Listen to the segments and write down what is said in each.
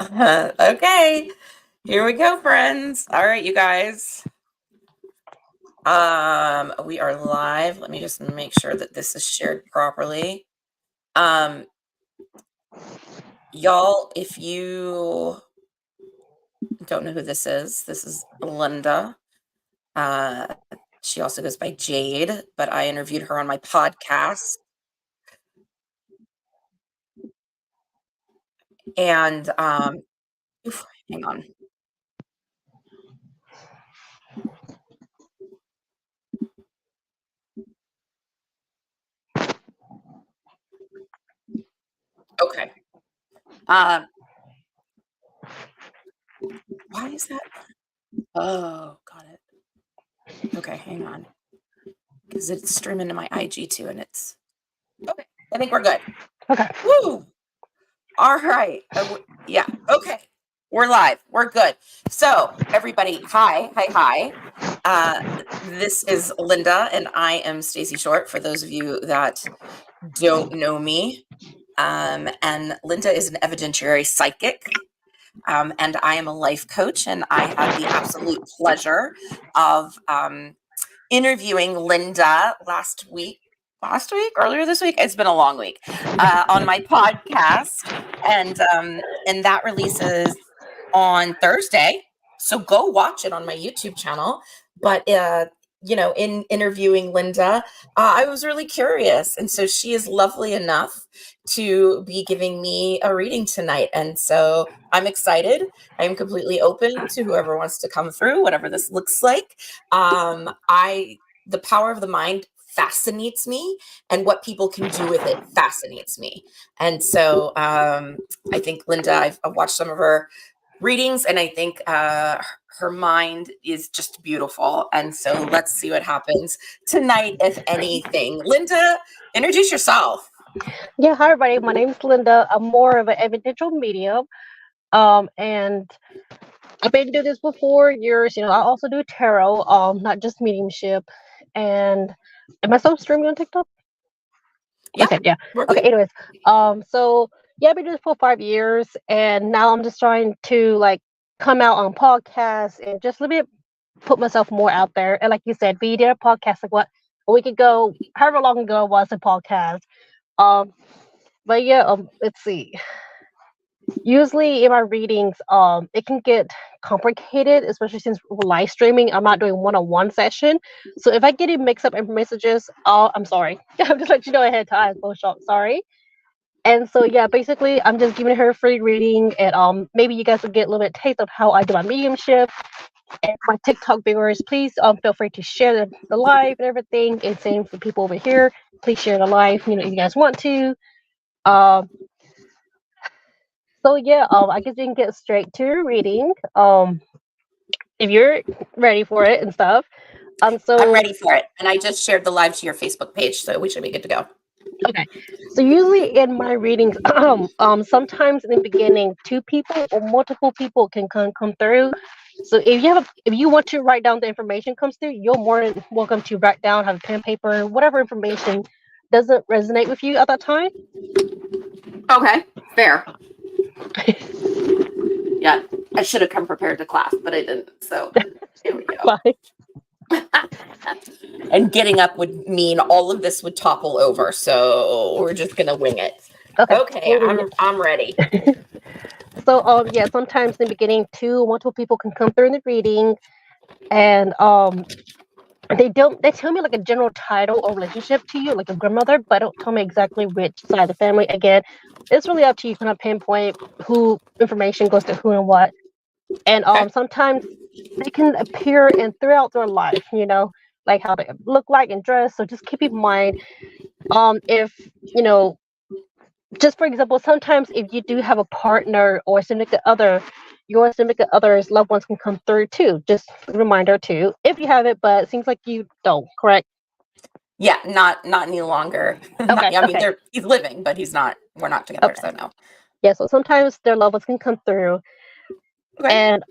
Okay, here we go, friends. All right, you guys. We are live. Let me just make sure that this is shared properly. Y'all, if you don't know who this is Linda. She also goes by Jade, but I interviewed her on my podcast. And hang on. Okay. Why is that? Oh, got it. Okay, hang on. Because it's streaming to my IG too, and it's okay. I think we're good. Okay. Woo! All right. Yeah. Okay. We're live. We're good. So, everybody, hi. This is Linda, and I am Stacey Short, for those of you that don't know me. And Linda is an evidentiary psychic, and I am a life coach, and I had the absolute pleasure of interviewing Linda earlier this week. It's been a long week on my podcast, and that releases on Thursday. So go watch it on my YouTube channel. But in interviewing Linda, I was really curious, and so she is lovely enough to be giving me a reading tonight, and so I'm excited. I am completely open to whoever wants to come through, whatever this looks like. The power of the mind fascinates me, and what people can do with it fascinates me. And so I think Linda, I've watched some of her readings, and I think her mind is just beautiful. And so let's see what happens tonight, if anything. Linda, introduce yourself. Yeah, hi everybody. My name's Linda. I'm more of an evidential medium. And I've been doing this for 4 years. I also do tarot, not just mediumship. And am I still streaming on TikTok? Yeah. Okay, yeah. Okay, anyways. So yeah, I've been doing this for 5 years, and now I'm just trying to come out on podcasts and just a little bit put myself more out there. And like you said, we did a podcast a week ago, however long ago it was a podcast. But yeah, let's see. Usually in my readings, it can get complicated, especially since we're live streaming. I'm not doing one-on-one session, so if I get it mixed up in messages, I'm sorry. I'm just letting you know ahead of time. Sorry. And so yeah, basically, I'm just giving her a free reading, and maybe you guys will get a little bit taste of how I do my mediumship. And my TikTok viewers, please feel free to share the live and everything. And same for people over here. Please share the live, if you guys want to. So yeah, I guess we can get straight to your reading. If you're ready for it and stuff. So I'm ready for it, and I just shared the live to your Facebook page, so we should be good to go. Okay. So usually in my readings, sometimes in the beginning, 2 people or multiple people can come through. So if you want to write down the information comes through, you're more than welcome to write down, have a pen, paper, whatever information doesn't resonate with you at that time. Okay, fair. Yeah, I should have come prepared to class, but I didn't. So here we go. And getting up would mean all of this would topple over, so we're just gonna wing it. Okay, I'm ready. So yeah, sometimes in the beginning, 2 multiple people can come through in the reading, and they tell me like a general title or relationship to you, like a grandmother, but don't tell me exactly which side of the family. Again, it's really up to you to kind of pinpoint who information goes to who and what. And sometimes they can appear throughout their life, like how they look like and dress. So just keep in mind, if just for example, sometimes if you do have a partner or significant other, your significant other's loved ones can come through too. Just a reminder too, if you have it, but it seems like you don't, correct? Yeah, not any longer. Okay, I mean, he's living, but we're not together, so no. Yeah, so sometimes their loved ones can come through. Okay. And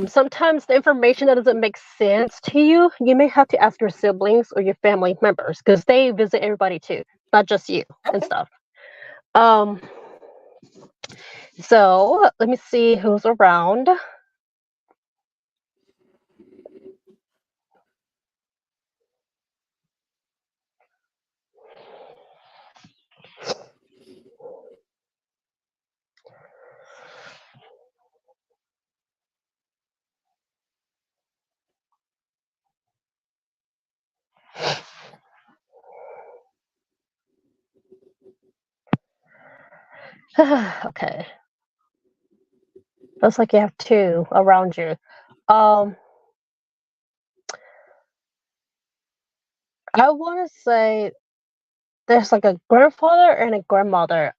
sometimes the information that doesn't make sense to you, you may have to ask your siblings or your family members, because they visit everybody too, not just you and stuff. So let me see who's around. Okay. Looks like you have two around you. Um, I want to say there's like a grandfather and a grandmother.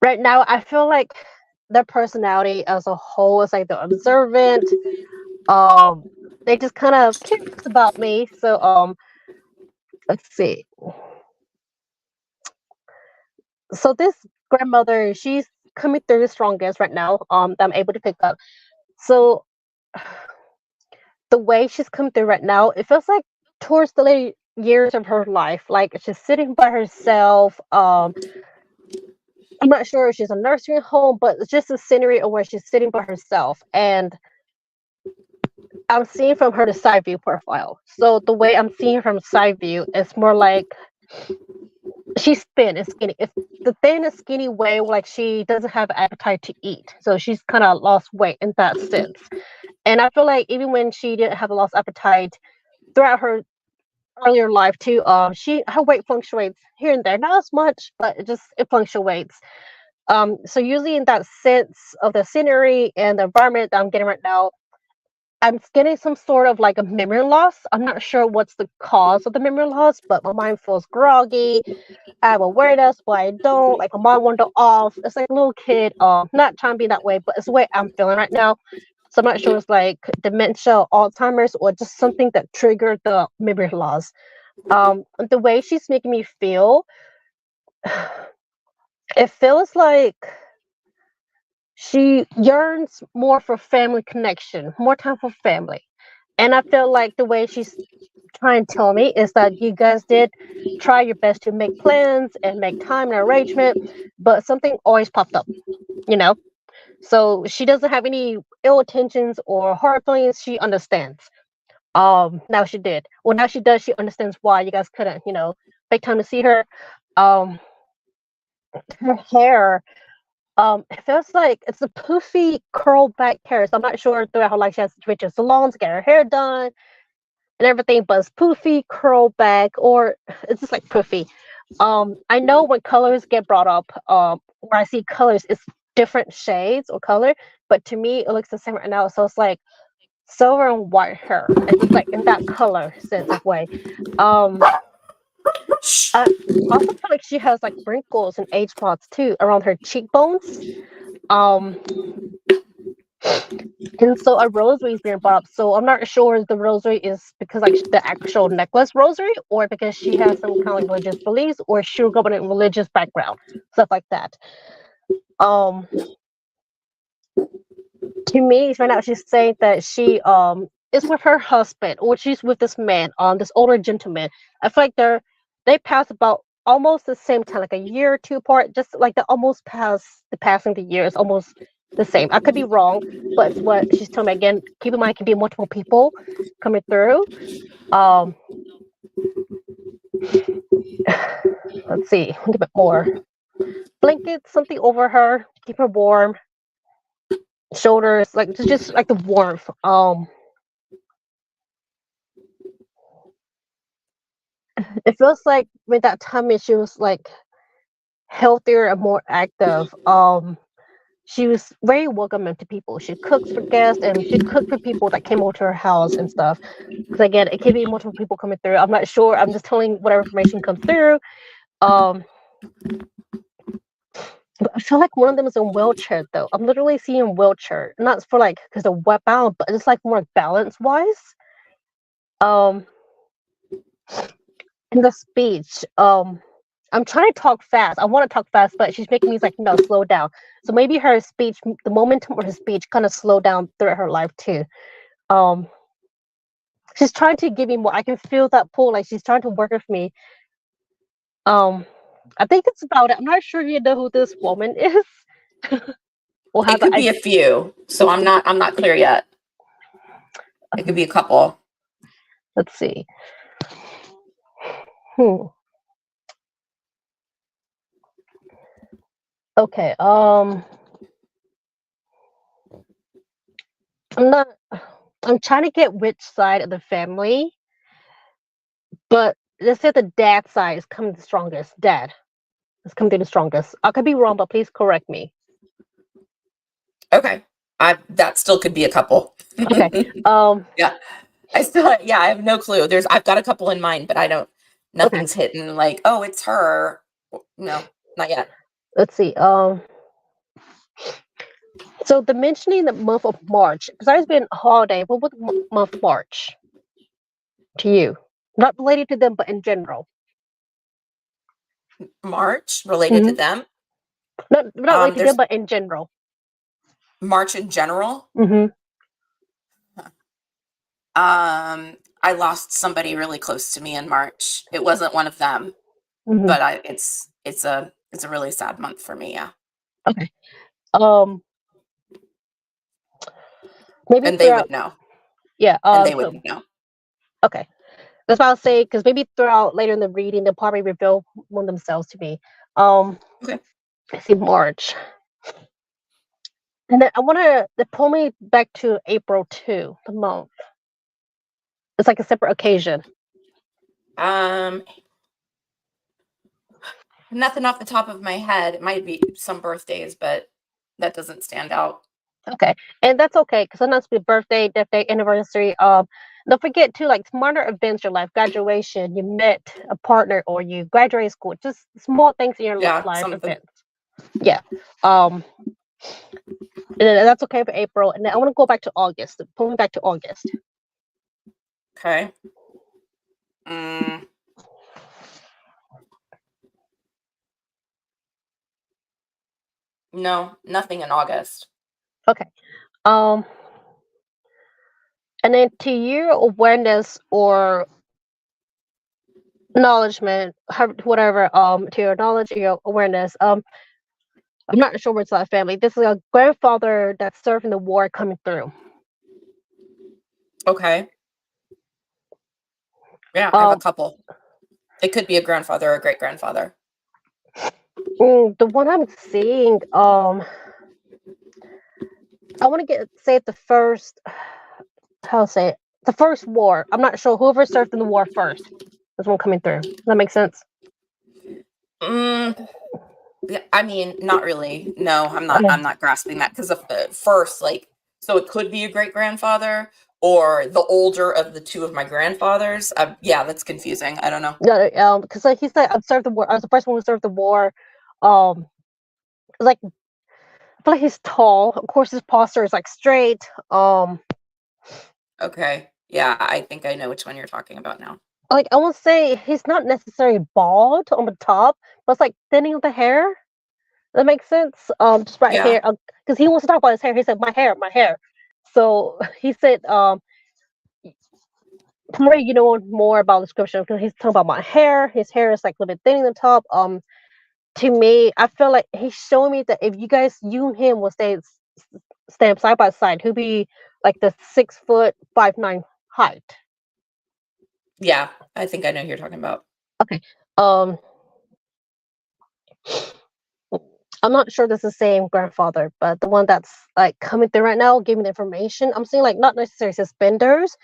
Right now I feel like their personality as a whole is like they're observant. Um, they just kind of curious about me. So let's see. So this grandmother, she's coming through the strongest right now. That I'm able to pick up. So the way she's coming through right now, it feels like towards the later years of her life, like she's sitting by herself. I'm not sure if she's a nursing home, but it's just a scenery of where she's sitting by herself. And I'm seeing from her the side view profile. So the way I'm seeing from side view, it's more like she's thin and skinny. It's the thin and skinny way, like she doesn't have appetite to eat. So she's kind of lost weight in that sense. And I feel like even when she didn't have a lost appetite throughout her earlier life too, her weight fluctuates here and there, not as much, but it fluctuates. So usually in that sense of the scenery and the environment that I'm getting right now, I'm getting some sort of like a memory loss. I'm not sure what's the cause of the memory loss, but my mind feels groggy. I have awareness, but I don't. Like my mind wander off. It's like a little kid. Not trying to be that way, but it's the way I'm feeling right now. So I'm not sure it's like dementia, Alzheimer's, or just something that triggered the memory loss. The way she's making me feel, it feels like she yearns more for family connection, more time for family. And I feel like the way she's trying to tell me is that you guys did try your best to make plans and make time and arrangement, but something always popped up, you know? So she doesn't have any ill intentions or hard feelings. She understands. Now she did. Well, now she does. She understands why you guys couldn't, make time to see her. Um, her hair, it feels like it's a poofy curl back hair. So I'm not sure throughout her life she has to reach a salon to get her hair done and everything, but it's poofy, curl back, or it's just like poofy. I know when colors get brought up, where I see colors, it's different shades or color, but to me it looks the same right now. So it's like silver and white hair. It's just like in that color sense of way. Um, I also feel like she has like wrinkles and age spots too around her cheekbones. Um, and so a rosary is being brought up. So I'm not sure if the rosary is because like the actual necklace rosary, or because she has some kind of like religious beliefs, or she grew up in a religious background, stuff like that. Um, to me, right now she's saying that she is with her husband, or she's with this man, this older gentleman. I feel like they pass about almost the same time, like a year or two apart. Just like they almost pass the passing the year is almost the same. I could be wrong, but it's what she's telling me. Again, keep in mind, it can be multiple people coming through. Um, let's see, a little bit more. Blanket, something over her, keep her warm. Shoulders, like just like the warmth. It feels like with that time she was like healthier and more active. She was very welcoming to people. She cooks for guests and she cooked for people that came over to her house and stuff. Because again, it could be multiple people coming through. I'm not sure. I'm just telling whatever information comes through. But I feel like one of them is in wheelchair though. I'm literally seeing wheelchair, not for like because of what bound, but it's like more balance wise. Um, in the speech, I'm trying to talk fast. I want to talk fast, but she's making me like, no, slow down. So maybe her speech, the momentum of her speech, kind of slowed down throughout her life too. Um, she's trying to give me more. I can feel that pull. Like she's trying to work with me. I I think it's about it. I'm not sure if you know who this woman is. Or It has could I be a few, so I'm not clear yet. It could be a couple. let's see. Hmm. Okay. I'm not. I'm trying to get which side of the family, but let's say the dad side is coming the strongest. Dad is coming the strongest. I could be wrong, but please correct me. Okay. That still could be a couple. Okay. Um. Yeah. I have no clue. I've got a couple in mind, but I don't, Okay. nothing's hitting like, oh, it's her. No, not yet. Let's see. So the mentioning the month of March, besides being a holiday, what would month March to you? Not related to them, but in general. March related to Hmm. them. Not related to them, There's but in general. March in general. Hmm. I lost somebody really close to me in March. It wasn't one of them, Hmm. but it's a really sad month for me. Yeah. Okay. Um. Maybe And they would throughout. know. Yeah. And they So would know. okay. That's what I'll say because maybe throughout later in the reading they'll probably reveal one themselves to me. Um. Okay. Let's see March, and then I want to pull me back to April too. The month. It's like a separate occasion. Um, Nothing off the top of my head. It might be some birthdays, but that doesn't stand out. Okay, and that's okay because sometimes with birthday, death day, anniversary. Don't forget too, like smaller events in your life, graduation, you met a partner, or you graduated school. Just small things in your Yeah, life something. events. Yeah. Um, and then that's okay for April, and then I want to go back to August. Pull me back to August. Okay. Mm, no, nothing in August. Okay. Um, and then to your awareness or acknowledgement, whatever. To your knowledge, your awareness. I'm not sure what's that family. This is a grandfather that served in the war coming through. Okay. Yeah, I have a Um, couple. It could be a grandfather or a great grandfather. the one I'm seeing, I want to say the first, how to say it, the first war. I'm not sure whoever served in the war first. This one coming through. Does that make sense? Mm, yeah, I mean, not really. No, I'm not. Okay. I'm not grasping that because first, like, so it could be a great grandfather or the older of the two of my grandfathers. Yeah, that's confusing. I don't know. No, because like he said, I served the war. I was the first one who served the war. Um, like I feel like he's tall. Of course, his posture is like straight. Okay. Yeah, I think I know which one you're talking about now. Like I won't say he's not necessarily bald on the top, but it's like thinning of the hair. That makes sense. Just right Yeah. here, because he wants to talk about his hair. He said, "My hair, my hair." So he said, probably you know more about the description because he's talking about my hair. His hair is like a little bit thin in the top. To me, I feel like he's showing me that if you and him will stand side by side, he'll be like the 6 foot 5'9" height. Yeah, I think I know who you're talking about. Okay. Um, I'm not sure this is the same grandfather, but the one that's like coming through right now, giving the information. I'm seeing like not necessarily suspenders,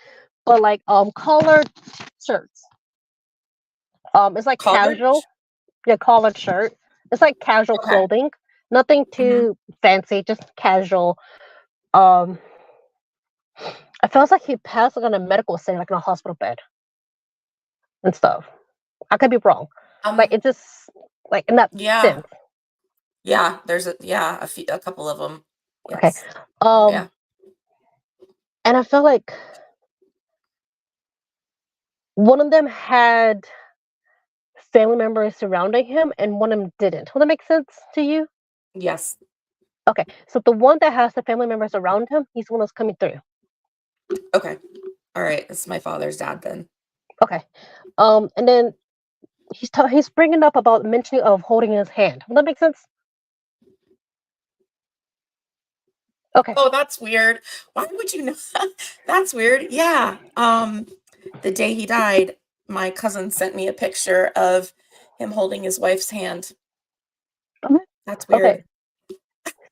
but like collared shirts. It's like Collared? casual, yeah, collared shirt. It's like casual Okay. clothing, nothing Hmm. too fancy, just casual. Um, it feels like he passed like on a medical setting, like in a hospital bed and stuff. I could be wrong. Like Um, it just like in that yeah. sense. Yeah, there's a couple of them. Okay. Yes. Um, Yeah. and I feel like one of them had family members surrounding him and one of them didn't. Will that make sense to you? Yes. Okay. So the one that has the family members around him, he's the one that's coming through. Okay. All right. It's my father's dad then. Okay. And then he's bringing up about mentioning of holding his hand. Will that make sense? Okay. Oh, that's weird. Why would you know that? That's weird. Yeah. The day he died, my cousin sent me a picture of him holding his wife's hand. Okay. That's Okay. weird.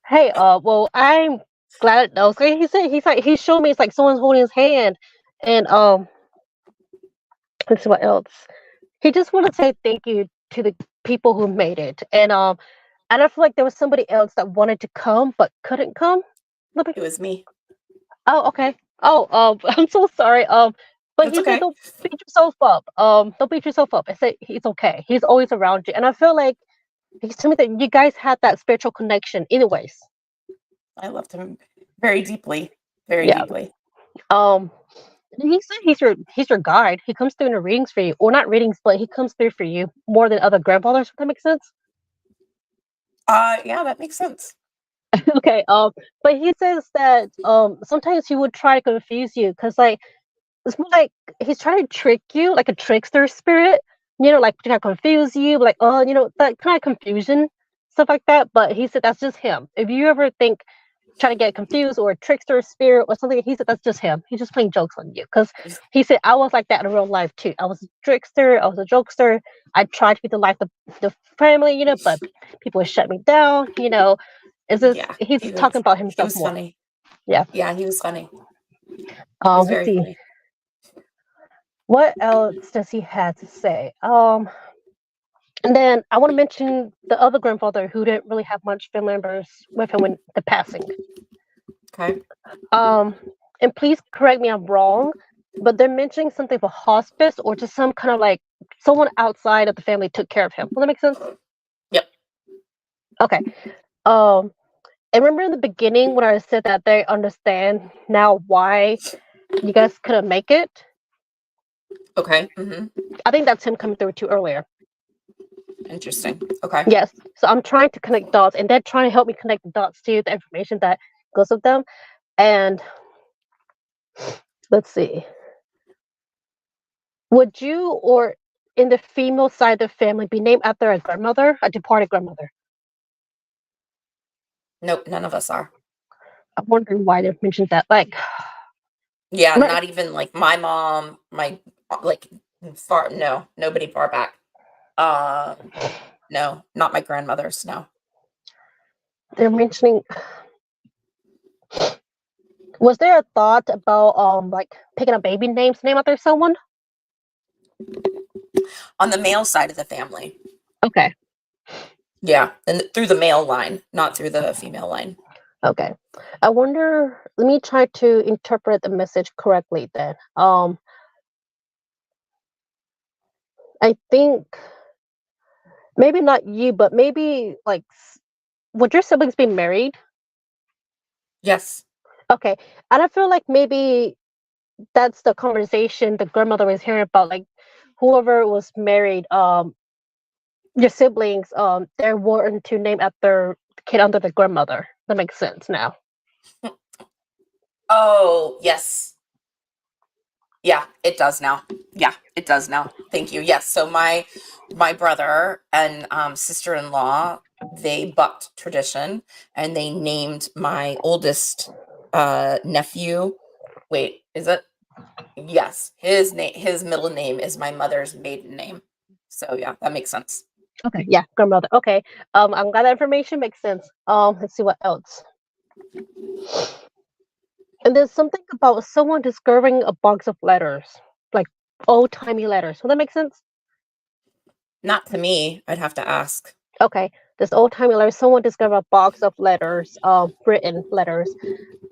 Hey, well, I'm glad. Okay, he showed me it's like someone's holding his hand, and let's see what else. He just want to say thank you to the people who made it, and I feel like there was somebody else that wanted to come but couldn't come. Let me- It was me. Oh, okay. Oh, I'm so sorry. But It's he said okay. don't beat yourself up. Don't beat yourself up. I said he's okay. He's always around you, and I feel like he's telling me that you guys had that spiritual connection, anyways. I loved him very deeply. Very Yeah. deeply. Um, he said he's your guide. He comes through in the readings for you, or not readings, but he comes through for you more than other grandfathers. If that makes sense. Yeah, that makes sense. Okay. But he says that sometimes he would try to confuse you because like it's more like he's trying to trick you, like a trickster spirit. Like to kind of confuse you, like that kind of confusion, stuff like that. But he said that's just him. If you ever think trying to get confused or a trickster spirit or something, he said that's just him. He's just playing jokes on you. Because he said I was like that in real life too. I was a trickster. I was a jokester. I tried to be the life of the family, but people would shut me down. It's just Yeah, he's he talking was about he himself was more. funny. Yeah. Yeah, he was funny. He was Let's very see. funny. What else does he have to say? And then I want to mention the other grandfather who didn't really have much family members with him when the passing. Okay. Um, and please correct me if I'm wrong, but they're mentioning something for hospice or just some kind of like someone outside of the family took care of him. Will that make sense? Yep. Okay. Um, and remember in the beginning when I said that they understand now why you guys couldn't make it? Okay. Mm-hmm. I think that's him coming through too earlier. Interesting. Okay. Yes. So I'm trying to connect dots, and they're trying to help me connect the dots to the information that goes with them. And let's see. Would you or in the female side of the family be named after a grandmother, a departed grandmother? Nope, none of us are. I'm wondering why they mentioned that. Like, Yeah, right, not even like my mom, my like far no, nobody far back. Uh no, not my grandmother's, no. they're mentioning. Was there a thought about like picking a baby names to name after someone? On the male side of the family. Okay, Yeah, and through the male line, not through the female line. okay. I wonder. Let me try to interpret the message correctly. Then, I think maybe not you, but maybe like would your siblings be married? Yes. Okay, and I feel like maybe that's the conversation the grandmother was hearing about, like whoever was married, your siblings, they're wanting to name after the kid under the grandmother. That makes sense now. Oh, yes. Yeah, it does now. Yeah, it does now. Thank you. Yes. So my brother and sister-in-law, they bucked tradition and they named my oldest nephew. Wait, is it? Yes. His middle name is my mother's maiden name. So yeah, that makes sense. Okay, yeah, grandmother. Okay, I'm glad that information makes sense. Let's see what else. And there's something about someone discovering a box of letters, like old timey letters. Will that make sense? Not to me, I'd have to ask. Okay, this old timey letters. Someone discovered a box of letters, written letters.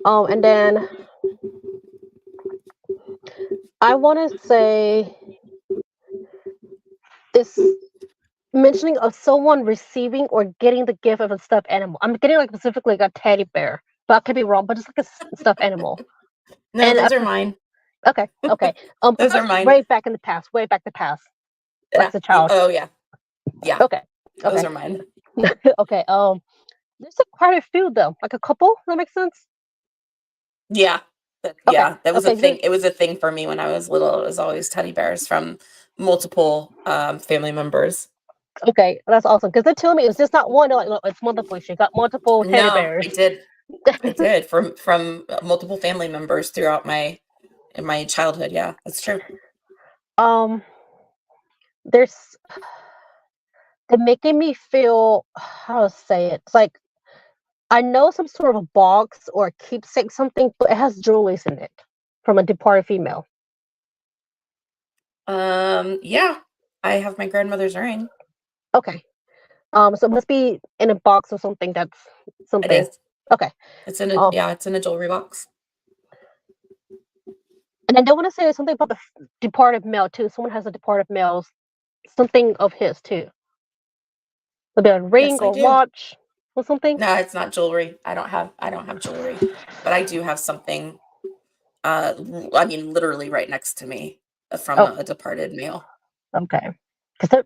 And then I want to say this mentioning of someone receiving or getting the gift of a stuffed animal. I'm getting like specifically like a teddy bear, but I could be wrong. But it's like a stuffed animal. No, And those are mine. okay, okay. But Those are that's mine. way back in the past. Way back the past. Like Yeah. as a child. Oh yeah. Yeah. Okay, Those okay, are mine. okay. There's quite a few though. Like a couple. That makes sense. Yeah. Okay, Yeah, that was a okay. thing. It was a thing for me when I was little. It was always teddy bears from multiple family members. Okay, that's awesome. Because they're telling me it's just not one. They're like, no, it's multiple. She got multiple teddy No, bears. I did from multiple family members throughout my childhood. Yeah, that's true. There's they're making me feel how to say it. It's like I know some sort of a box or a keepsake something, but it has jewelries in it from a departed female. Yeah, I have my grandmother's ring. Okay. So it must be in a box or something that's It something. is. Okay. It's in a Um, it's in a jewelry box. and I don't want to say something about the departed male too. Someone has a departed male, something of his too. Maybe a ring Yes, I or do. watch or something. No, it's not jewelry. I don't have jewelry, but I do have something. I mean, literally right next to me from Oh, a departed male. okay. Because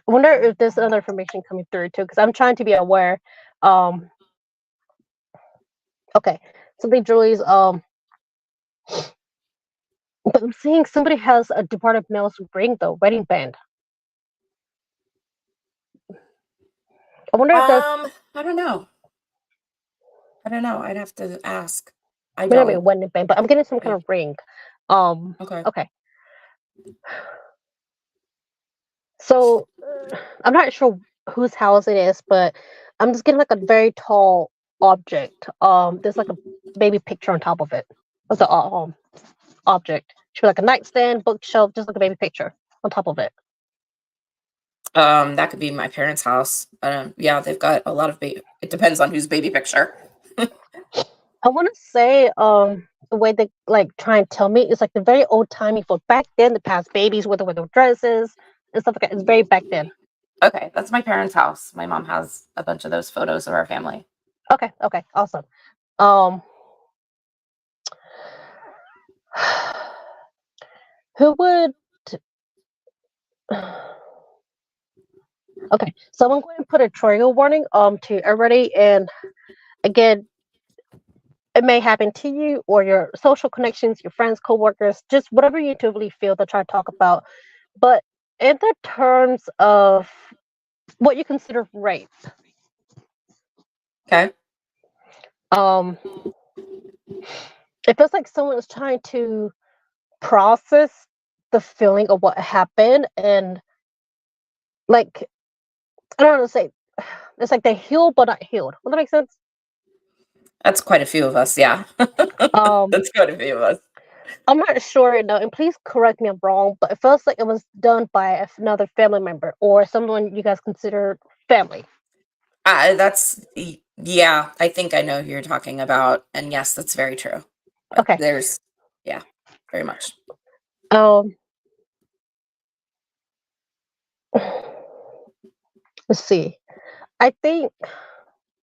I wonder if there's other information coming through too. Because I'm trying to be aware. Um, okay. Something jewelries. But I'm seeing somebody has a departed male's ring though, wedding band. I wonder if that's I don't know. I don't know. I'd have to ask. I may not be a don't. wedding band, but I'm getting some kind I, of ring. okay. Okay. So I'm not sure whose house it is, but I'm just getting like a very tall object. There's like a baby picture on top of it. Of the object. Should be like a nightstand, bookshelf, just like a baby picture on top of it. That could be my parents' house. Yeah, they've got a lot of baby. It depends on whose baby picture. I want to say the way they like try and tell me is like the very old timey for back then. The past babies with the dresses and stuff like that. It's very back then. Okay, that's my parents' house. My mom has a bunch of those photos of our family. Okay, okay, awesome. Um, who would? Okay, so I'm going to put a trigger warning to everybody, and again, it may happen to you or your social connections, your friends, coworkers, just whatever you intuitively feel to try to talk about. But in the terms of what you consider rape, Okay. um, it feels like someone is trying to process the feeling of what happened, and like I don't know how to say, it's like they heal but not healed. Will that make sense? That's quite a few of us. Yeah. Um, That's quite a few of us. I'm not sure, no, and please correct me if I'm wrong, but it feels like it was done by another family member or someone you guys consider family. Yeah, I think I know who you're talking about. And yes, that's very true. Okay. There's, yeah, very much. Um, let's see. I think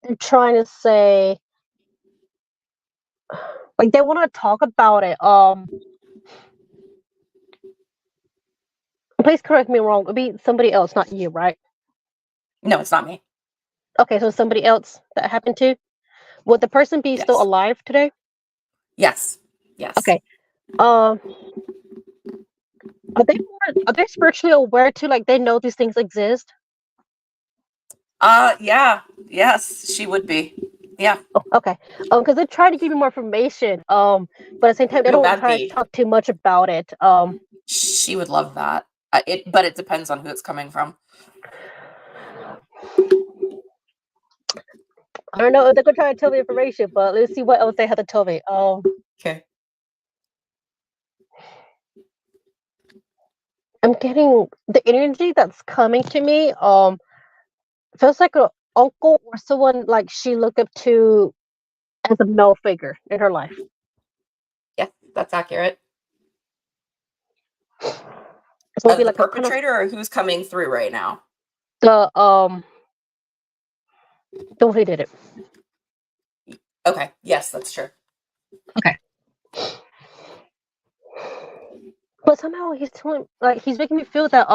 they're trying to say like they want to talk about it. Please correct me wrong. It'd be somebody else, not you, right? No, it's not me. Okay, so somebody else that happened to. Would the person be still Yes. alive today? Yes. Yes. Okay. Um, are they spiritually aware too? Like they know these things exist? Yeah. Yes, she would be. Yeah. Oh, okay. Because they try to give you more information. But at the same time, they No, don't that'd try to be, talk too much about it. she would love that. But it depends on who it's coming from. I don't know if they're gonna try to tell me information, but let's see what else they have to tell me. Okay. I'm getting the energy that's coming to me. Feels like an uncle or someone like she looked up to as a male figure in her life. Yeah, that's accurate. So it'll be As the like a kind of perpetrator or who's coming through right now? the the one who did it. Okay. Yes, that's true. Okay. But somehow he's telling like he's making me feel that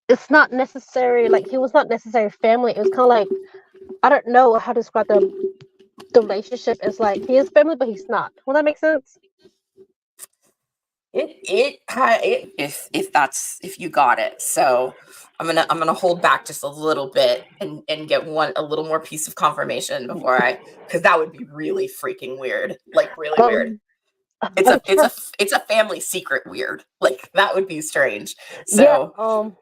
it's not necessary like he was not necessary family. It was kind of like I don't know how to describe the relationship. It's like he is family but he's not. Will that make sense? if you got it. So I'm gonna hold back just a little bit and get a little more piece of confirmation before because that would be really freaking weird, like really weird. Um, It's I'm a it's try- a it's a family secret weird. Like that would be strange. yeah. So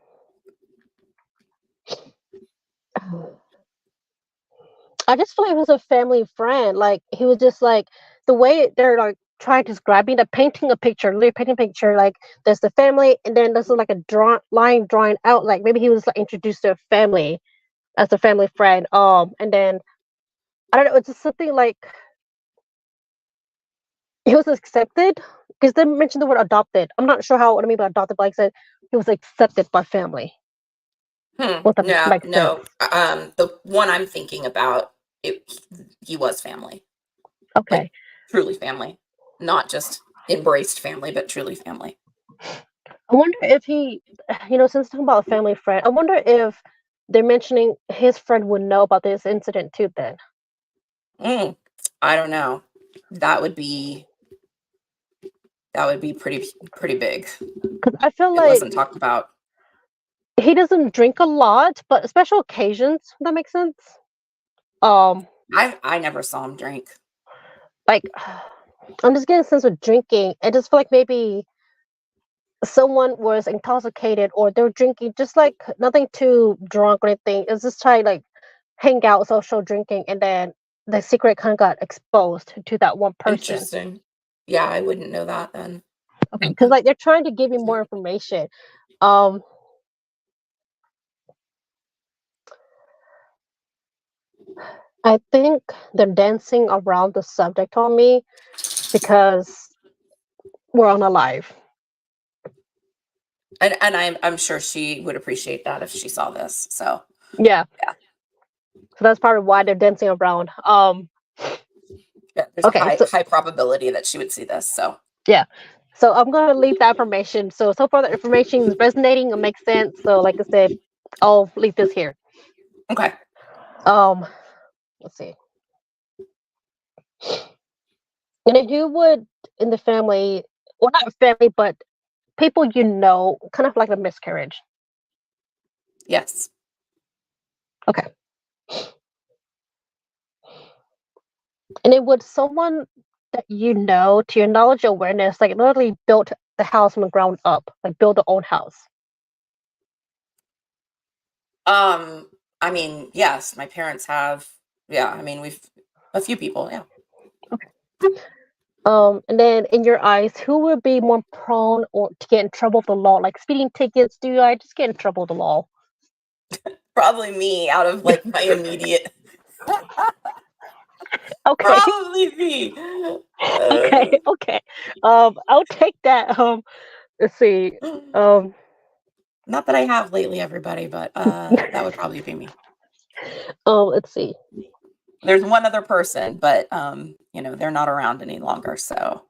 I just feel like he was a family friend. Like he was just like the way they're like trying to describe me, the painting a picture, literally painting a picture. Like there's the family, and then there's like a line drawing out. Like maybe he was like introduced to a family as a family friend. And then I don't know. It's just something like he was accepted because they mentioned the word adopted. I'm not sure how what I mean by adopted, but like I said, he was accepted by family. What that yeah, makes sense. no. The one I'm thinking about, he was family, like Okay. truly family, not just embraced family, but truly family. I wonder if he, since talking about a family friend, I wonder if they're mentioning his friend would know about this incident too. Then, I don't know. That would be pretty big. because I feel It like wasn't talked about. he doesn't drink a lot, but special occasions. If that makes sense. Um, I never saw him drink. like I'm just getting a sense of drinking. I just feel like maybe someone was intoxicated or they're drinking, just like nothing too drunk or anything. It's just trying like hang out, social drinking, and then the secret kind of got exposed to that one person. Interesting. Yeah, I wouldn't know that then. Okay, because like they're trying to give me more information. Um, I think they're dancing around the subject on me because we're on a live. And I'm sure she would appreciate that if she saw this. So Yeah, yeah, so that's probably why they're dancing around. yeah, there's a Okay, so high probability that she would see this. So yeah, so I'm gonna leave that information. So far the information is resonating and makes sense. So like I said, I'll leave this here. okay. Um, let's see. And if you would in the family, well, not family, but people kind of like a miscarriage. Yes. Okay. And it would someone that to your knowledge awareness, like literally built the house from the ground up, like build their own house. I mean, yes, my parents have. Yeah, I mean, we've a few people. Yeah, Okay. And then in your eyes, who would be more prone or to get in trouble with the law? Like speeding tickets, do I just get in trouble with the law? probably me out of like my immediate. Okay. Probably me. Okay. I'll take that. Let's see. Um, Not that I have lately, everybody, but that would probably be me. let's see. There's one other person, but they're not around any longer. So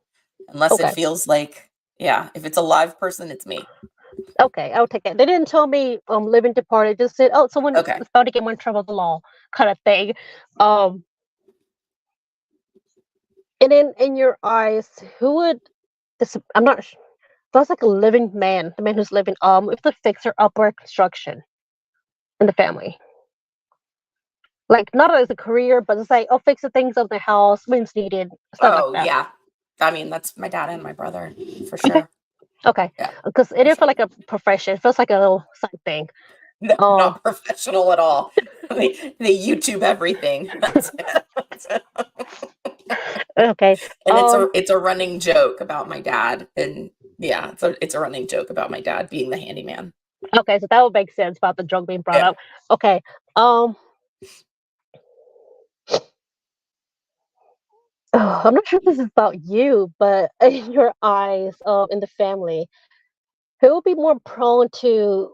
unless it Okay. feels like, yeah, if it's a live person, it's me. Okay, I'll take it. They didn't tell me living departed. Just said, oh, someone Okay. is about to get more in trouble with the law, kind of thing. Um, and then in your eyes, who would this? I'm not. That's like a living man, the man who's living. With the fixer upper construction in the family, like not as a career, but it's like, oh, fix the things of the house when it's needed, stuff like Oh that. yeah. I mean, that's my dad and my brother for Okay, sure. okay, Yeah, because it for didn't feel sure. like a profession. It feels like a little side thing. No, Um, not professional at all. They YouTube everything. That's it. okay. And it's a running joke about my dad. And yeah, it's a running joke about my dad being the handyman. Okay, so that would make sense about the drug being brought Yeah. up. Okay. Um, I'm not sure if this is about you, but in your eyes, in the family, who would be more prone to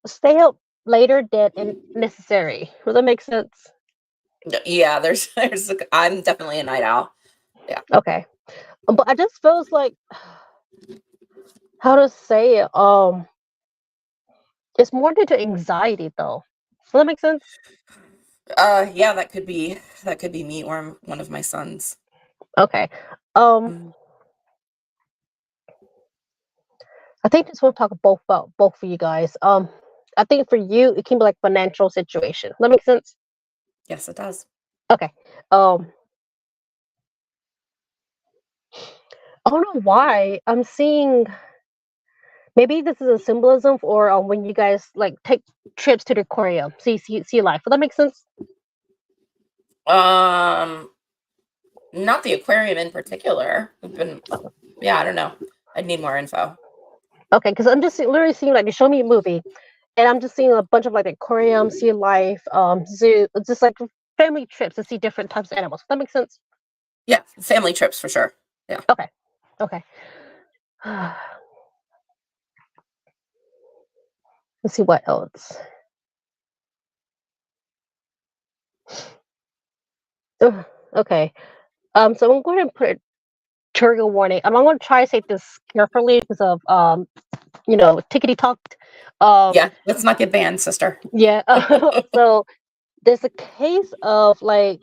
stay up later than necessary? Does that make sense? Yeah, I'm definitely a night owl. Yeah. Okay. But I just feels like how to say it. It's more due to anxiety though. Does that make sense? Yeah, that could be me or one of my sons. Okay. Um, Mm. I think just want to talk about both for you guys. I think for you it can be like financial situation. That makes sense. Yes, it does. Okay. Um, I don't know why I'm seeing. Maybe this is a symbolism for when you guys like take trips to the aquarium, see life. Does that make sense? Um, Not the aquarium in particular. We've been, yeah, I don't know. I'd need more info. Okay, because I'm just literally seeing like you show me a movie, and I'm just seeing a bunch of like aquarium, sea life, zoo, just like family trips to see different types of animals. Does that make sense? Yeah, family trips for sure. Yeah. Okay, okay. Let's see what else. Ugh, okay. So I'm going to put a trigger warning. I'm going to try to say this carefully because of tickety talk. Yeah, let's not get banned, sister. Yeah. So there's a case of like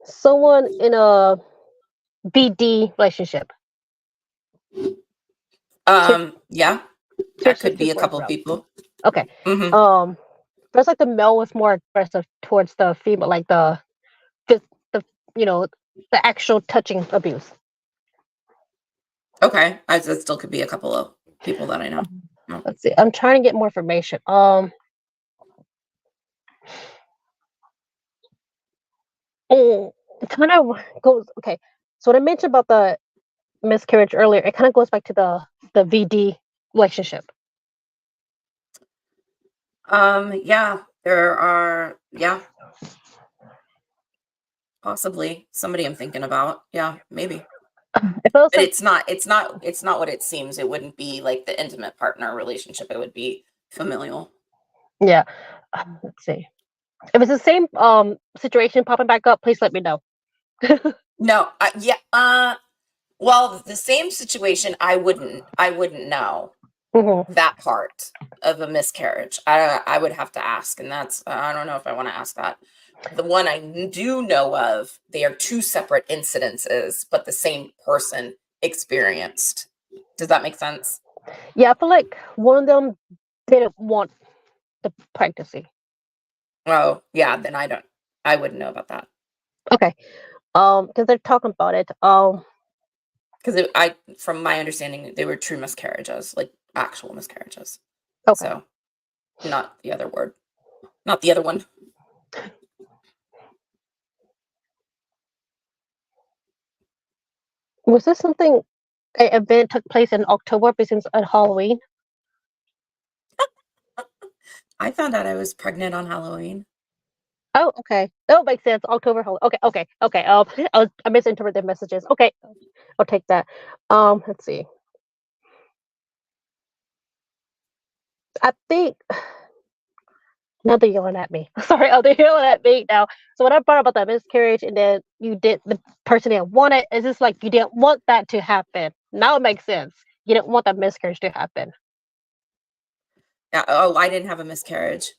someone in a BD relationship. Yeah, that Switch could be this a word couple around. people. Okay. Hmm. Um, First, like the male was more aggressive towards the female, like the you know the actual touching abuse. Okay, that still could be a couple of people that I know. No. Let's see. I'm trying to get more information. It kind of goes okay. So what I mentioned about the miscarriage earlier, it kind of goes back to the VD relationship. Yeah, there are, yeah, possibly somebody I'm thinking about. Yeah, maybe. It feels But like it's not what it seems. It wouldn't be like the intimate partner relationship. It would be familial. yeah. Let's see. If it's the same situation popping back up, please let me know. No, yeah, well, the same situation, I wouldn't know Hmm. that part of a miscarriage. I would have to ask, and that's I don't know if I want to ask that. The one I do know of, they are two separate incidences, but the same person experienced. Does that make sense? Yeah, I feel like one of them didn't want the pregnancy. Oh, yeah, then I wouldn't know about that. Okay. Because they're talking about it. Because from my understanding, they were true miscarriages, like actual miscarriages. Okay. So not the other word, not the other one. Was this something a event took place in October because at Halloween? I found out I was pregnant on Halloween. Oh, okay. That makes sense. October. Okay, okay, okay. I misinterpreted messages. Okay, I'll take that. Let's see. I think now they're yelling at me. Sorry, oh, they're yelling at me now. So when I brought about that miscarriage, and then the person didn't want it, it's just like you didn't want that to happen. Now it makes sense. You didn't want that miscarriage to happen. Yeah, oh, I didn't have a miscarriage.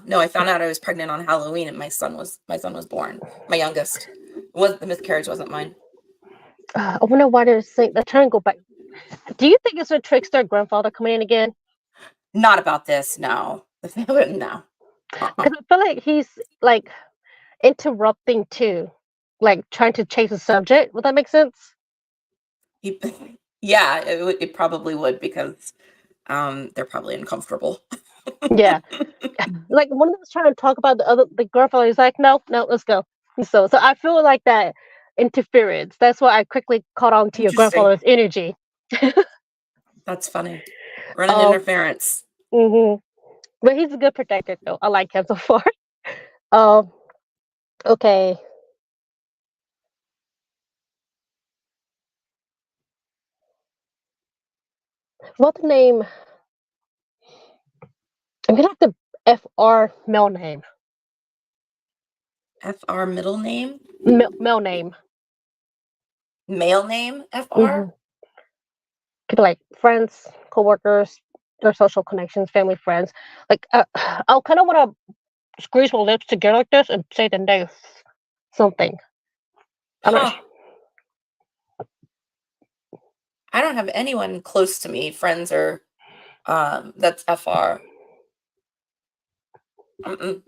No, I found out I was pregnant on Halloween, and my son was born. My youngest. Was the miscarriage wasn't mine. I wonder why they're saying they're trying to go back. Do you think it's a trickster grandfather coming in again? Not about this. No, no. Uh-uh. Because I feel like he's like interrupting too, like trying to change the subject. Would that make sense? He, yeah, it probably would because they're probably uncomfortable. Yeah, like one of them was trying to talk about the grandfather. He's like, no, no, let's go. So I feel like that interference. That's why I quickly caught on to your Interesting. grandfather's energy. That's funny. Running Um, interference. hmm but he's a good protector though. I like him so far. Um, okay. What's the name? I'm gonna have the FR male name. FR middle name, Male name. male name FR. Hmm. Could be like friends, coworkers, their social connections, family, friends. Like I'll kind of want to squeeze my lips together like this and say the name something. I'm not Huh. sure. I don't have anyone close to me, friends or that's FR. Mm-mm.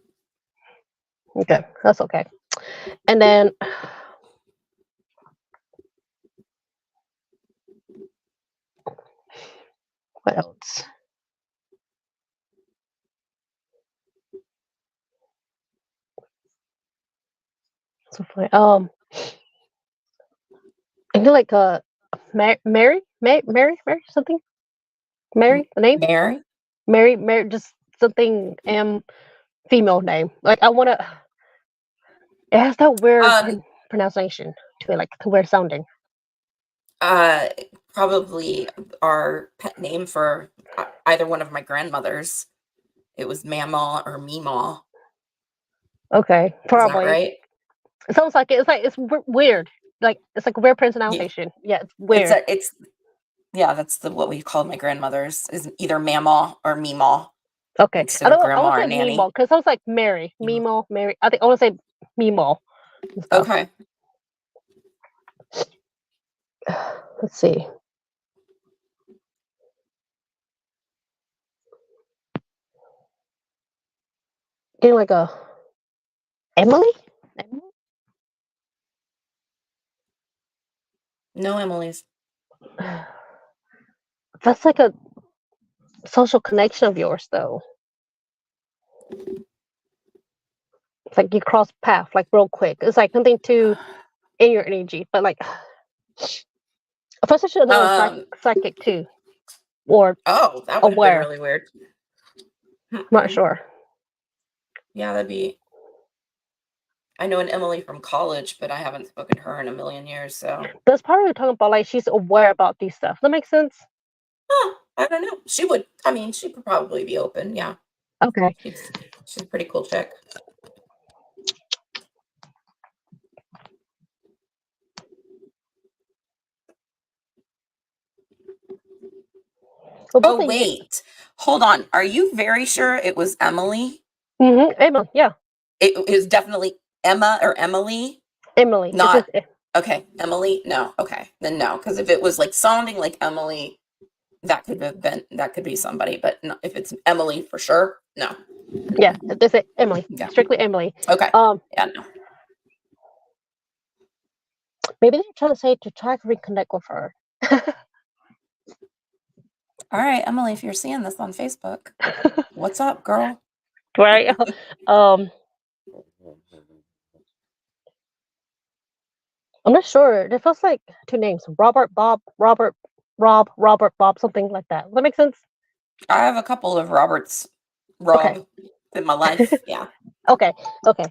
Okay, that's okay. And then what else? So funny. I feel like Mary, something. Mary, the name Mary? Mary, just something female name. Like I wanna. It has that weird Um, pronunciation to it, like weird sounding. uh, Probably our pet name for either one of my grandmothers. It was Mamaw or Meemaw. Okay, Is that probably. right? It sounds like it. It's like it's weird. Like it's like a weird Yeah. pronunciation. Yeah, it's weird. It's yeah, that's what we called my grandmothers is either Mamaw or Meemaw Okay, instead of I grandma want to or say Meemaw nanny. because it sounds like Mary, Meemaw. Mary. I think I want to say Meemaw and stuff. Okay. Let's see. Getting like a Emily. Emily? No Emily's. That's like a social connection of yours, though. It's like you cross path like real quick. It's like something to in your energy, but like if I should know Um, psychic too, or oh, that would have been aware. really weird. Not sure. Yeah, that'd be I know an Emily from college, but I haven't spoken to her in a million years, so That's probably talking about like she's aware about these stuff. That makes sense. I don't know. She would I mean, she could probably be open, yeah. Okay. She's she's a pretty cool chick. Well, both Oh, of you. wait. Hold on. Are you very sure it was Emily? Emily. Yeah, It is definitely Emma or Emily, Emily. It's just not okay, Emily? No. Okay. Then no, because if it was like sounding like Emily, that could be somebody, but no, if it's Emily for sure, no. yeah. They say Emily. Yeah. Strictly Emily. Okay. Um, Yeah, no. maybe they're trying to say to try to reconnect with her. All right, Emily, if you're seeing this on Facebook, what's up, girl? Right. Um, I'm not sure. It feels like two names: Robert, Bob, Robert, Rob, Robert, Bob, something like that. Does that make sense? I have a couple of Okay. Rob in my life. Yeah. Okay. Okay.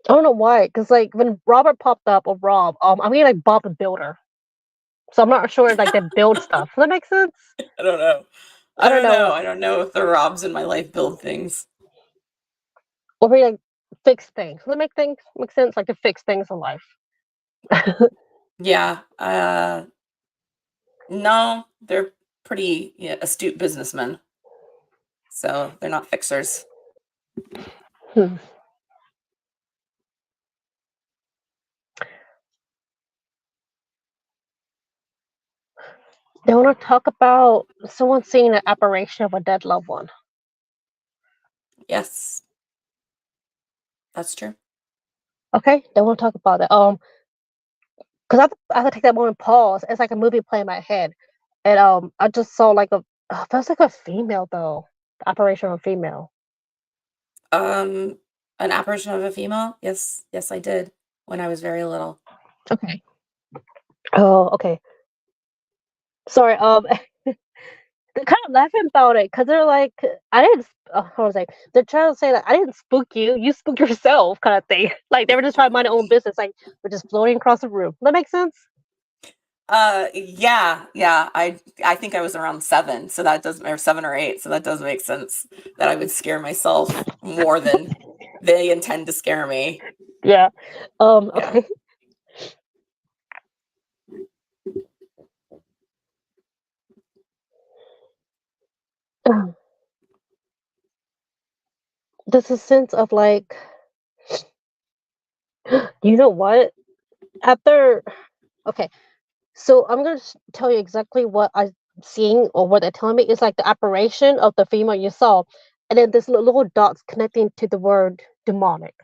I don't know why, because like when Robert popped up or Rob, I mean like Bob the Builder. So I'm not sure like they build stuff. Does that make sense? I don't know. I I don't don't know. know. I don't know if the Robs in my life build things. Or we like fix things. Does that make sense? Like to fix things in life. Yeah. No, they're pretty astute businessmen. So they're not fixers. Hmm. They want to talk about someone seeing an apparition of a dead loved one. Yes, that's true. Okay, they want to talk about that. Because I have to take that moment pause. It's like a movie playing in my head, and I just saw like that's like a female though, the apparition of a female. Um, an apparition of a female? Yes, yes, I did when I was very little. Okay. Oh, okay. Sorry. They're kind of laughing about it because they're like, I didn't. How was I? They're trying to say that I didn't spook you. You spooked yourself, kind of thing. Like they were just trying to mind their own business. Like we're just floating across the room. That makes sense. Yeah, yeah. I think I was around 7, so that does or 7 or 8, so that does make sense that I would scare myself more than they intend to scare me. Yeah. Yeah. Okay. There's a sense of like, you know what? After Okay, so I'm gonna tell you exactly what I'm seeing or what they're telling me. It's like the apparition of the female you saw, and then this little dots connecting to the word demonic.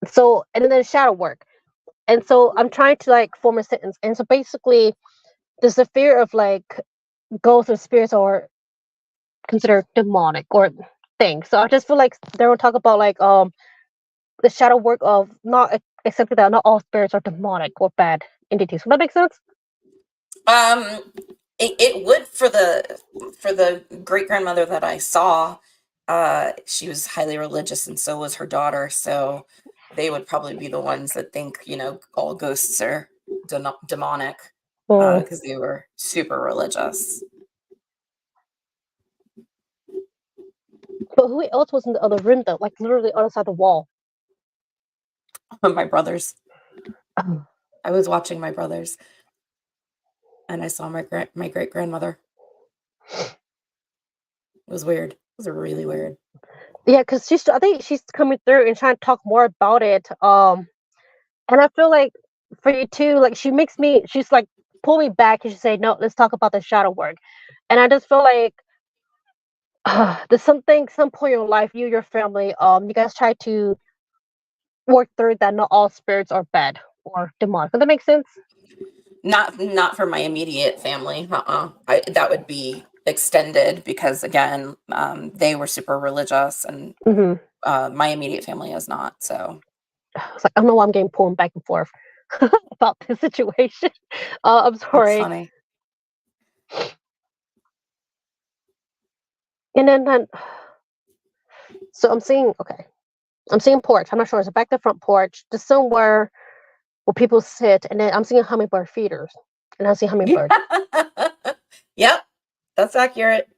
So, and then there's shadow work. And so I'm trying to like form a sentence. And so basically, there's a fear of like ghosts or spirits are considered demonic or things. So I just feel like they will talk about like the shadow work of not accepting that not all spirits are demonic or bad entities. Would that make sense? Um, it would for the great grandmother that I saw. She was highly religious, and so was her daughter. So they would probably be the ones that think, all ghosts are demonic, Mm. because they were super religious. But who else was in the other room though? Like literally other side of the wall. My brothers. Oh. I was watching my brothers, and I saw my great grandmother. It was weird. It was really weird. Yeah, because I think she's coming through and trying to talk more about it. And I feel like for you too, like she's like pull me back and she say, no, let's talk about the shadow work. And I just feel like there's some point in your life, your family, you guys try to work through that not all spirits are bad or demonic. Does that make sense? Not for my immediate family. That would be extended because again, they were super religious, and Mm-hmm. my immediate family is not. So It's like I don't know why I'm getting pulled back and forth about this situation. I'm that's sorry. funny. And then so I'm seeing porch. I'm not sure. It's a back to front porch, just somewhere where people sit, and then I'm seeing hummingbird feeders, and I see hummingbird. Yep, that's accurate.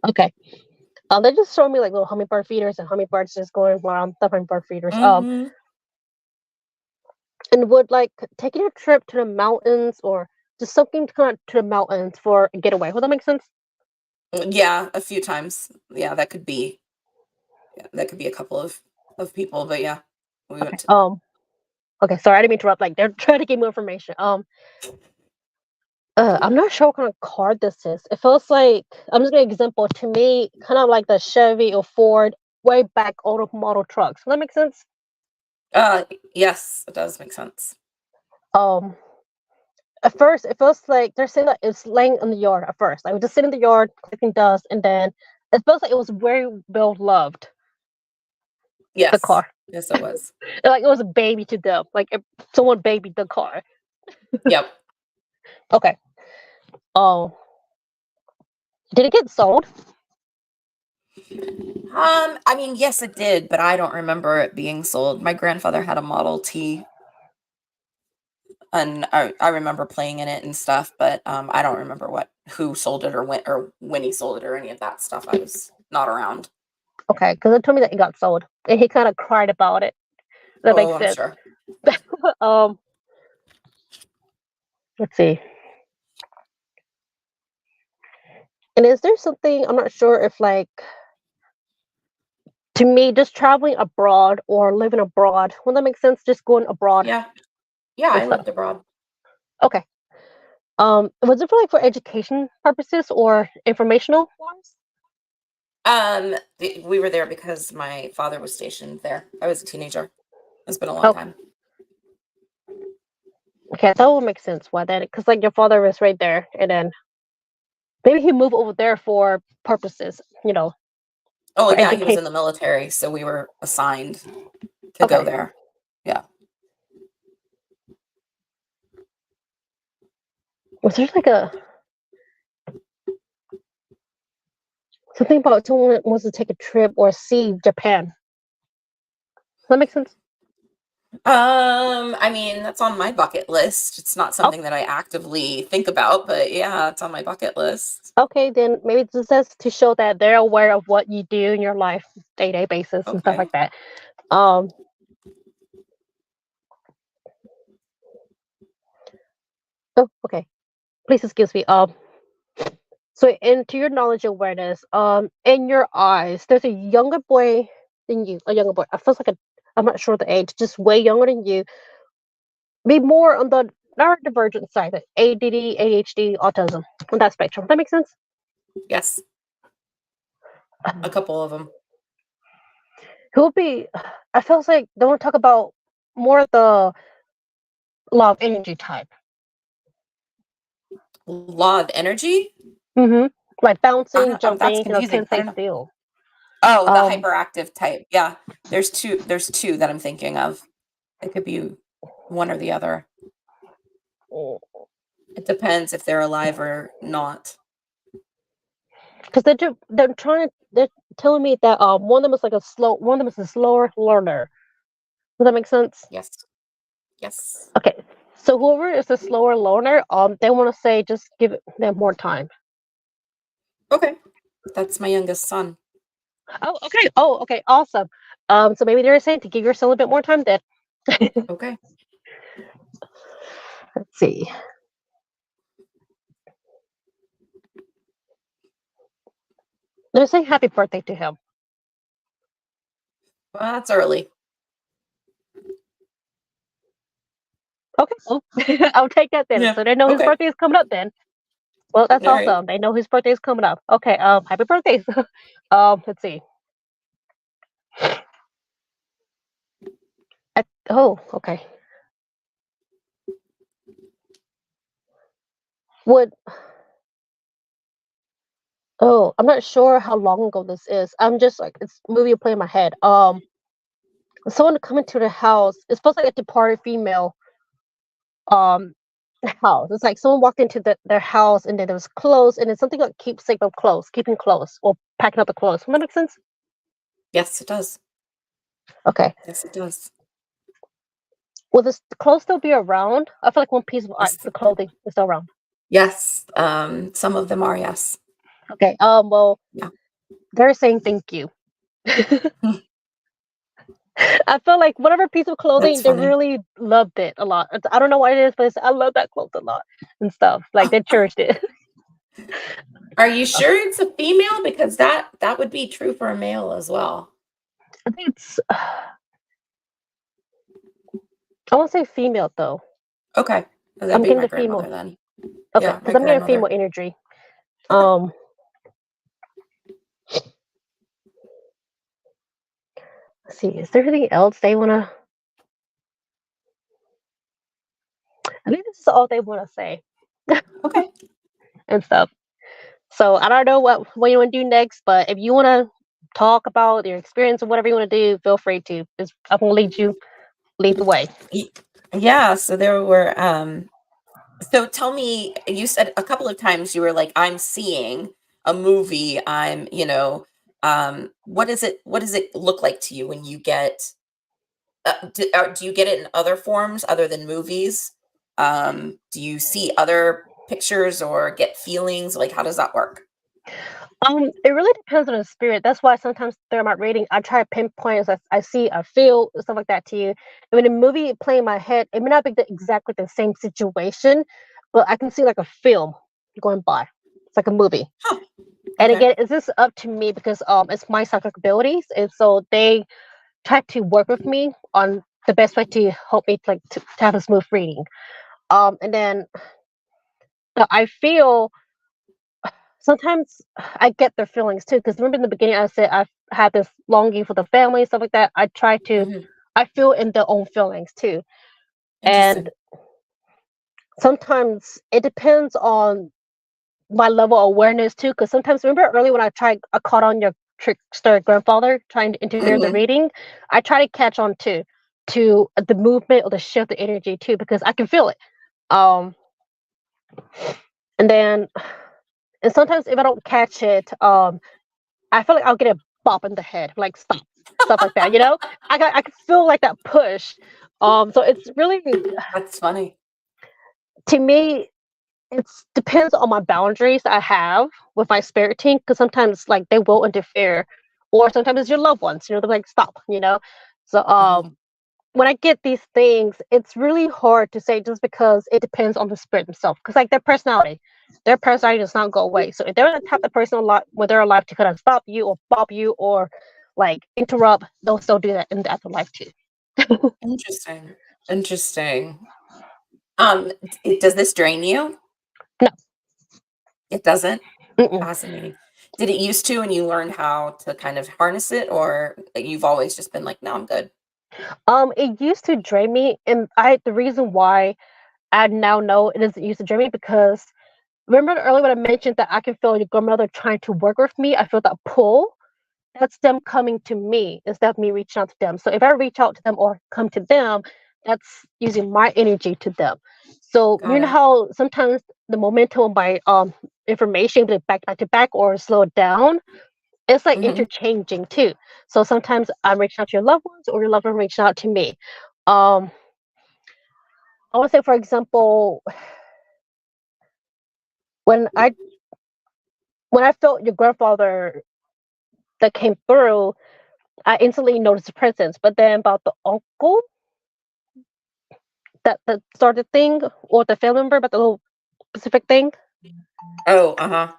Okay. They just showed me like little hummingbird feeders and hummingbirds just going around the hummingbird feeders. Hmm. And would like taking a trip to the mountains or just something to kind of to the mountains for a getaway. Would that make sense? Yeah, a few times. Yeah, that could be. Yeah, that could be a couple of people, but yeah, we Okay. went to. Okay. Sorry, I didn't mean to interrupt. Like they're trying to give me information. I'm not sure what kind of car this is. It feels like I'm just gonna example to me, kind of like the Chevy or Ford way back old model trucks. Does that make sense? Uh, yes, it does make sense. Um, at first it feels like they're saying that it's laying in the yard at first. I was just sitting in the yard collecting dust, and then it feels like it was very well loved. The Yes, car, yes, it was. like it was a baby to them. Like if someone babied the car. Yep. Okay. Oh, did it get sold? I mean, yes, it did, but I don't remember it being sold. My grandfather had a Model T, and I remember playing in it and stuff, but I don't remember who sold it or when he sold it or any of that stuff. I was not around. Okay, because it told me that it got sold, and he kind of cried about it. That Oh, makes I'm sense. sure. um, let's see. And is there something I'm not sure if like to me just traveling abroad or living abroad? Would that make sense? Just going abroad. Yeah, yeah, I It's lived abroad. okay. Was it for like for education purposes or informational ones? We were there because my father was stationed there. I was a teenager. It's been a long Oh, time. okay, that would make sense. Why then? Because like your father was right there, and then maybe he moved over there for purposes, Oh, for yeah, he was education. in the military, so we were assigned to go Okay. there. Yeah. Was there like a something about someone wants to take a trip or see Japan? Does that make sense? I mean, that's on my bucket list. It's not Oh, something that I actively think about, but yeah, it's on my bucket list. okay, then maybe this is to show that they're aware of what you do in your life, day-to-day basis and stuff Okay. like that. Um, oh, okay. Please excuse me. So into your knowledge awareness, in your eyes, there's a younger boy than you, a younger boy. I feels like I'm not sure the age, just way younger than you. Be more on the neurodivergent side, like ADD, ADHD, autism on that spectrum. That makes sense. Yes, a couple of them. Who would be? I feel like they want to talk about more of the law of energy type. Law of energy. Like bouncing, That's jumping, confusing. can't I stay don't know. still. Oh, the hyperactive type. Yeah, there's two. There's two that I'm thinking of. It could be one or the other. It depends if they're alive or not. Because they're telling me that one of them is like one of them is a slower learner. Does that make sense? Yes. Yes. Okay, so whoever is the slower learner, they want to say just give them more time. Okay. That's my youngest son. Oh, okay. Oh, okay. Awesome. So maybe they're saying to give yourself a bit more time then. Okay. Let's see. They're saying happy birthday to him. Well, that's early. Okay. Oh, I'll take that then. Yeah. So they know his Okay. birthday is coming up then. Well, that's All awesome. right. They know his birthday is coming up. Okay. Happy birthday. Let's see. Oh, okay. Would I'm not sure how long ago this is. I'm just like it's a movie playing in my head. Someone coming to the house. It's supposed to like a departed female. Um, house. It's like someone walked into their house and then there was clothes and then something like keepsake of clothes, keeping clothes or packing up the clothes. Does that make sense? Yes, it does. Okay. Yes, it does. Will the clothes still be around? I feel like one piece of art, Yes. the clothing is still around. Yes. Some of them are, yes. Okay. Well, Yeah. they're saying thank you. I feel like whatever piece of clothing, That's they funny. really loved it a lot. I don't know what it is, but I love that clothes a lot and stuff. Like they cherished it. Are you sure it's a female? Because that would be true for a male as well. I think it's. I want to say female though. Okay. That'd I'm be getting my the female. grandmother then. Okay, Yeah, because my I'm getting grandmother. female energy. Okay. Let's see, is there anything else they want to? I think this is all they want to say Okay. and stuff. So I don't know what you want to do next, but if you want to talk about your experience or whatever you want to do, feel free to. I'm gonna lead the way. Yeah, so there were so tell me, you said a couple of times you were like, I'm seeing a movie. What does it look like to you when you get do you get it in other forms other than movies? Do you see other pictures or get feelings? Like, how does that work? It really depends on the spirit. That's why sometimes through my reading, I try to pinpoint as I see, I feel, stuff like that to you. And when a movie play in my head, it may not be exactly the same situation, but I can see like a film going by. It's like a movie. Huh. And Okay. again, is this up to me because it's my psychic abilities, and so they try to work with me on the best way to help me to have a smooth reading. And then I feel sometimes I get their feelings too, because remember in the beginning I said I've had this longing for the family and stuff like that. Hmm. I feel in their own feelings too, Interesting. and sometimes it depends on my level of awareness too. Because sometimes remember early when I caught on your trickster grandfather trying to interfere the Hmm. reading. I try to catch on too to the movement or the shift of energy too, because I can feel it. Um, and then and sometimes if I don't catch it, I feel like I'll get a bop in the head, like stop, stuff like that. I can feel like that push. So it's really That's funny. to me, it depends on my boundaries I have with my spirit team because sometimes like they will interfere, or sometimes it's your loved ones. They're like stop. So Hmm. when I get these things, it's really hard to say just because it depends on the spirit themselves. Because like their personality does not go away. So if they're the type of person when they're alive to kind of stop you or bop you or like interrupt, they'll still do that in the afterlife too. Interesting. Interesting. Does this drain you? No. It doesn't? Mm-mm. Fascinating. Did it used to and you learned how to kind of harness it, or you've always just been like, "No, I'm good." It used to drain me, and the reason why I now know it doesn't used to drain me because remember earlier when I mentioned that I can feel your grandmother trying to work with me. I feel that pull. That's them coming to me instead of me reaching out to them. So if I reach out to them or come to them, that's using my energy to them. So Got you know it. how sometimes the momentum of my information like back to back or slow it down, it's like Mhm. interchanging too. So sometimes I'm reaching out to your loved ones or your loved one reaching out to me. Um, I want to say, for example, when I when I felt your grandfather that came through, I instantly noticed the presence. But then about the uncle that started thing or the family member, but the little specific thing, Oh, uh-huh.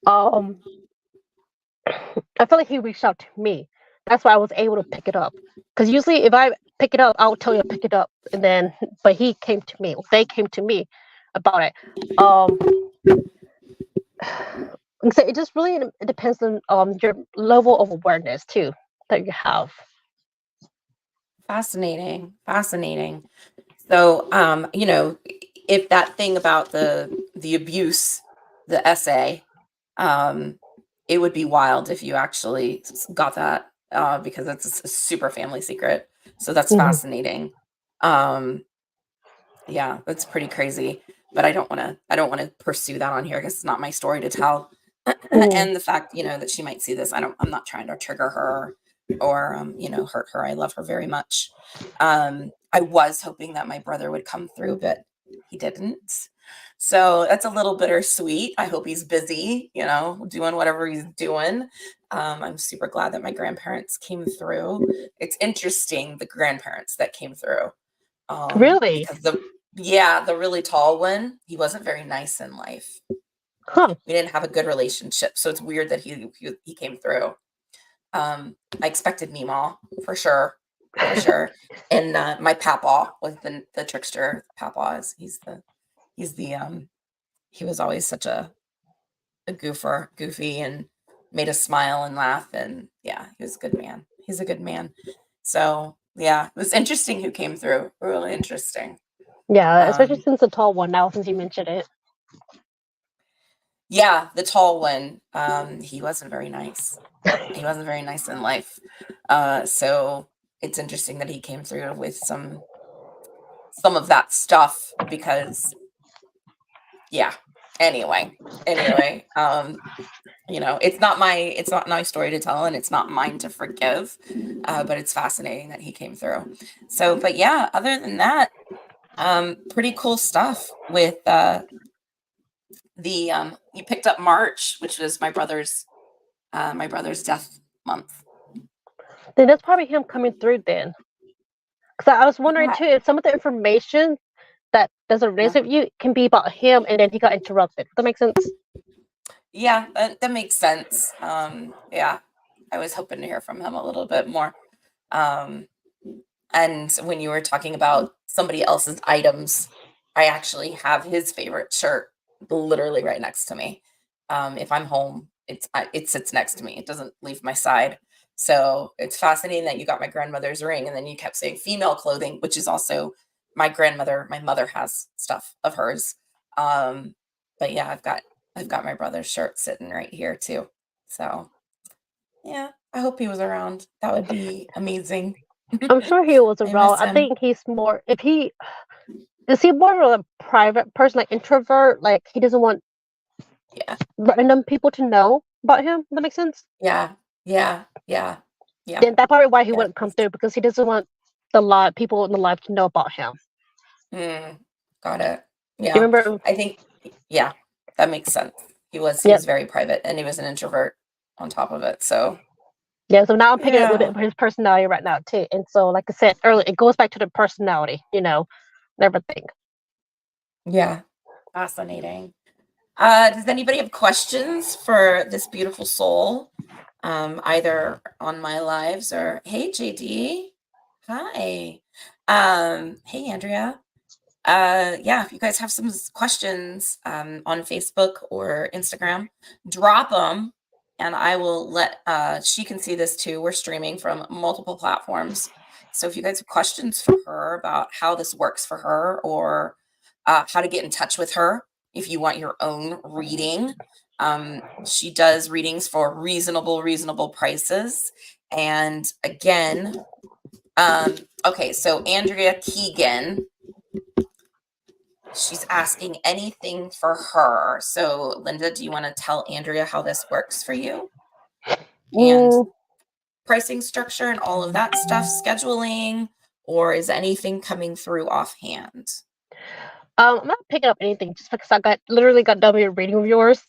um, I felt like he reached out to me. That's why I was able to pick it up. Because usually, if I pick it up, I'll tell you to pick it up, and then, but he came to me. They came to me about it. Um, so it just really it depends on your level of awareness too that you have. Fascinating. Fascinating. So, if that thing about the abuse, the essay, um, it would be wild if you actually got that, because it's a super family secret. So that's Hmm. fascinating. Um, yeah, that's pretty crazy. But I don't want to pursue that on here because it's not my story to tell. Hmm. And the fact, that she might see this, I'm not trying to trigger her or, hurt her. I love her very much. I was hoping that my brother would come through, but he didn't. So that's a little bittersweet. I hope he's busy, doing whatever he's doing. I'm super glad that my grandparents came through. It's interesting, the grandparents that came through, Really? because the really tall one, he wasn't very nice in life. Huh? We didn't have a good relationship, so it's weird that he came through. I expected Meemaw for sure, and my Papaw was the trickster. Papaw is he's the he was always such a goofy, and made us smile and laugh, and yeah, he was a good man. He's a good man. So yeah, it was interesting who came through. Really interesting. Yeah, especially Um, since the tall one. Now, since you mentioned it. yeah, the tall one. He wasn't very nice. He wasn't very nice in life. So it's interesting that he came through with some of that stuff because yeah. Anyway, it's not my story to tell and it's not mine to forgive. But it's fascinating that he came through. So, but yeah, other than that, pretty cool stuff with the you picked up March, which was my brother's death month. Then that's probably him coming through then. Because I was wondering Yeah, too if some of the information that doesn't yeah, resonate with you can be about him and then he got interrupted. Does that make sense? yeah. That makes sense. Yeah, I was hoping to hear from him a little bit more. Um, and when you were talking about somebody else's items, I actually have his favorite shirt literally right next to me. If I'm home, it sits next to me. It doesn't leave my side. So it's fascinating that you got my grandmother's ring, and then you kept saying female clothing, which is also my mother has stuff of hers. Um, but yeah, I've got my brother's shirt sitting right here too. So yeah, I hope he was around. That would be amazing. I'm sure he was I miss around. I him. think he's more, if he, is he more of a private person, like introvert? Like he doesn't want Yeah. random people to know about him? That makes sense? Yeah. Yeah. Yeah. Yeah. Then that's probably why he Yeah. wouldn't come through because he doesn't want the lot people in the life to know about him. Mm, got it. You Yeah. remember? I think, yeah, that makes sense. He Yep. was very private and he was an introvert on top of it. So Yeah, so now I'm picking up a little bit yeah. of his personality right now too. And so like I said earlier, it goes back to the personality, and everything. Yeah. Fascinating. Does anybody have questions for this beautiful soul? Either on my lives or hey JD. Hi. Hey Andrea. Yeah, if you guys have some questions on Facebook or Instagram, drop them, and I will let she can see this too. We're streaming from multiple platforms, so if you guys have questions for her about how this works for her, or how to get in touch with her if you want your own reading, she does readings for reasonable prices. And again, okay, so Andrea Keegan, she's asking anything for her. So, Linda, do you want to tell Andrea how this works for you? And pricing structure and all of that stuff, scheduling, or is anything coming through offhand? I'm not picking up anything just because I literally got done with a reading of yours.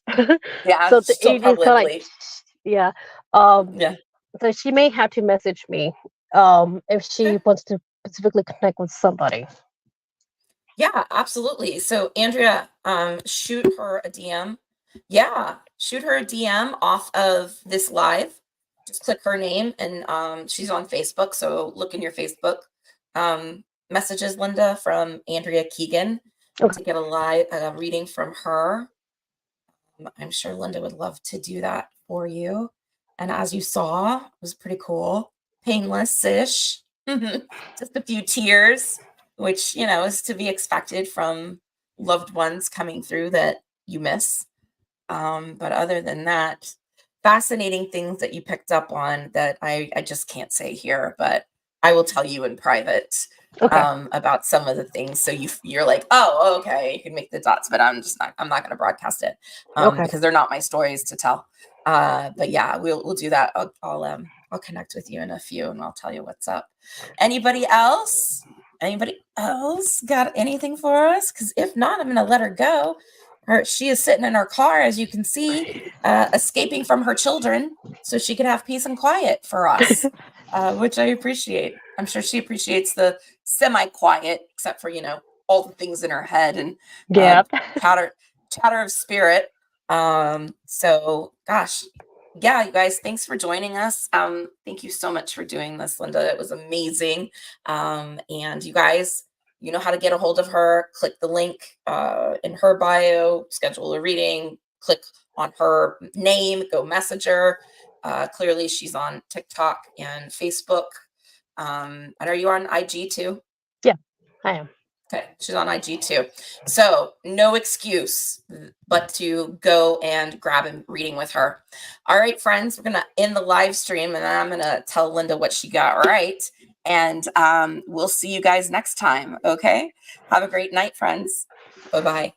Yeah, So still it just kind of like, publicly. yeah. Yeah. So she may have to message me if she wants to specifically connect with somebody. Yeah, absolutely. So Andrea, shoot her a DM. Yeah, shoot her a DM off of this live. Just click her name, and she's on Facebook. So look in your Facebook messages, Linda, from Andrea Keegan, to get a live reading from her. I'm sure Linda would love to do that for you. And as you saw, it was pretty cool, painless-ish, just a few tears, which, you know, is to be expected from loved ones coming through that you miss. But other than that, fascinating things that you picked up on that I just can't say here, but I will tell you in private about some of the things. So you're like, oh, okay, you can make the dots, but I'm not going to broadcast it because they're not my stories to tell. But yeah, we'll do that. I'll connect with you in a few and I'll tell you what's up. Anybody else? Anybody else got anything for us? Because if not, I'm going to let her go. She is sitting in her car, as you can see, escaping from her children so she could have peace and quiet for us, which I appreciate. I'm sure she appreciates the semi-quiet, except for, you know, all the things in her head and chatter of spirit. So, gosh, yeah, you guys, thanks for joining us. Thank you so much for doing this, Linda. It was amazing. And you guys, you know how to get a hold of her. Click the link in her bio, schedule a reading, click on her name, go message her. Clearly, she's on TikTok and Facebook. And are you on IG too? Yeah, I am. Okay, she's on IG too. So no excuse but to go and grab a reading with her. All right, friends, we're going to end the live stream and then I'm going to tell Linda what she got right. And we'll see you guys next time. Okay. Have a great night, friends. Bye-bye.